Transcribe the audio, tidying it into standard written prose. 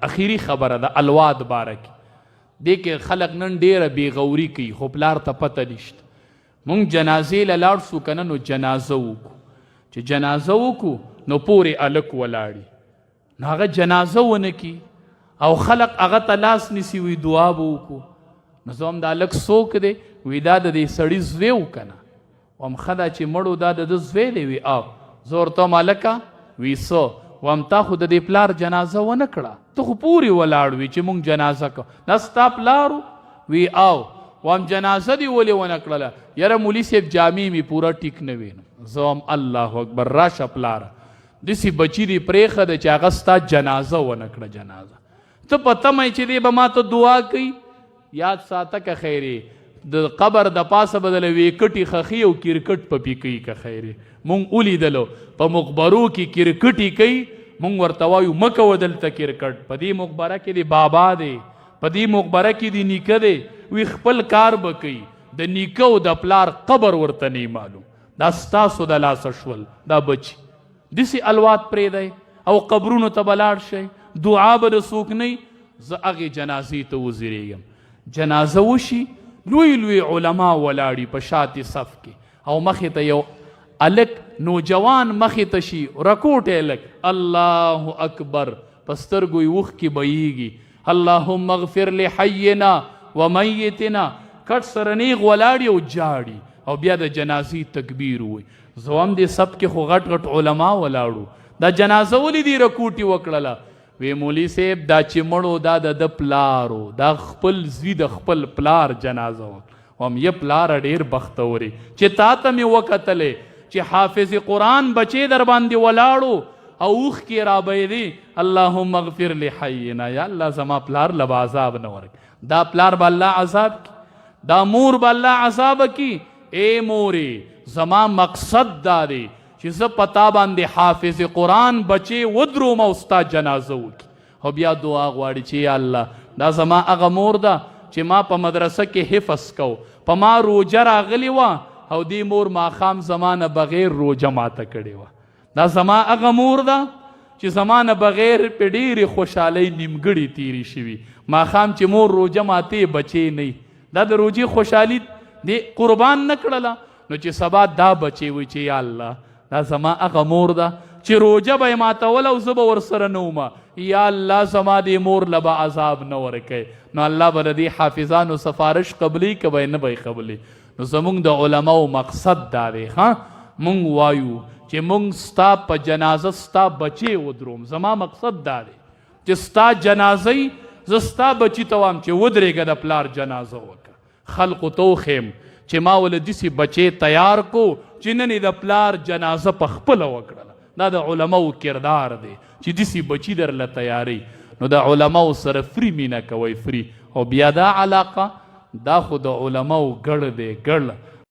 اخیری خبره ده الواد بارک دې کې خلق نن ډیره بې غوري کوي خو پلار ته پته نشته. مونږ جنازې له لاړ شو که نه نو جنازه وکړو. چې جنازه وکړو نو پورې هلک ولاړي نو هغه جنازه ونه کي او خلق هغه ته لاس نیسي وي دعا به وکړو. نو زه هم دا هلک څوک دی وی دا د دې سړي زوی و که نه وم ښه دا چې مړو دا د ده زوی دی وي او زه ورته وم هلکه وی څه وم تا خو د دې پلار جنازه ونه کړه ته خو پورې ولاړ وي چې مونږ جنازه کوو دا ستا پلار وی او وم جنازه دې ولې ونه کړله یاره مولي صاحب جامې مې پوره ټیک نه وي. زه وم الله اکبر راشه پلاره داسې بچي دې پرېښه ده چې هغه ستا جنازه ونه کړه. جنازه ته په تمه چې دی به ما ته دعا کوي یاد ساته که خیرې د قبر د پاسه به دله ویکټې خښي او کرکټ په پې کوي که خیرې مونږ ولیدلو په مقبرو کې کرکټې کوي مونږ ورته وایو مه کوه دلته کرکټ په دې مقبره کې دی بابا دی په دې مقبره کې دی نیکه دی وی خپل کار به کوي د نیکه او د پلار قبر ورته نه معلوم دا ستاسو د لاسه شول دا بچي داسې الوات پرېږدی او قبرونو ته به لاړ شئ دعا به د څوک نه زه هغې جنازې ته وزرېږم. جنازه وشي لوی لوی علما ولاړي په شاتې صف کې او مخې ته یو الک نوجوان مخې ته شي رکوټ الک الله اکبر په سترګو یې اوښکې بهیږي اللهم اغفر لحینا ومیتنا کټ سره نیغ ولاړي او جاړي او بیا د جنازې تکبیر وي. زه هم دې سب کې خو غټ غټ علما ولاړو دا جنازه ولې دې رکوټي وکړله وی مولي صاحب دا چې مړو دا د پلارو دا خپل زوی د خپل پلار جنازه وکړه وم یه پلاره ډېر بختورې چې تا ته مې وکتلې چې حافظ قرآن بچې در باندې ولاړو او اوښکې رابهېدې اللهم اغفر لحینا یا الله زما پلار له به عذاب نه ورکړي دا پلار به الله عذاب کړي دا مور به الله عذاب کړي. ای مورې زما مقصد دا دی چې زه په تا باندې حافظ قرآن بچې ودروم او ستا جنازه وکړي او بیا دعا غواړي چې یا الله دا زما هغه مور ده چې ما په مدرسه کې حفظ کو په ما روجه راغلې وه او دې مور ماښام زما نه بغیر روجه ماته کړې وه دا زما هغه مور ده چې زما نه بغیر په ډېرې خوشحالۍ نیمګړې تېرې شوي ماښام چې مور روجه ماتې بچې نه دا د روجې خوشحالي دې قربان نه کړله نو چې سبا دا بچې وي چې یا الله دا زما هغه مور ده چې روجه به یې ماتوله او زه به ورسره نه ومه یا الله زما دې مور له به عذاب نه ورکوي نو الله به د دې حافظانو سفارش قبلي که به یې نه به یې قبلي. نو زمونږ د علماو مقصد دا دی مونږ وایو چې مونږ ستا په جنازه ستا بچې ودروم زما مقصد دا دی چې ستا جنازه زه ستا بچي ته وایم چې ودرېږه د پلار جنازه وکړه خلقو ته وښیم چې ما ول داسې بچې تیار کو چې نن د پلار جنازه په خپله وکړله دا د علماو کردار دی چې داسې بچي درله تیاری نو د علماو سره فری مینه کوئ فری او بیا دا علاقه دا خو د علماو ګړ دی ګړ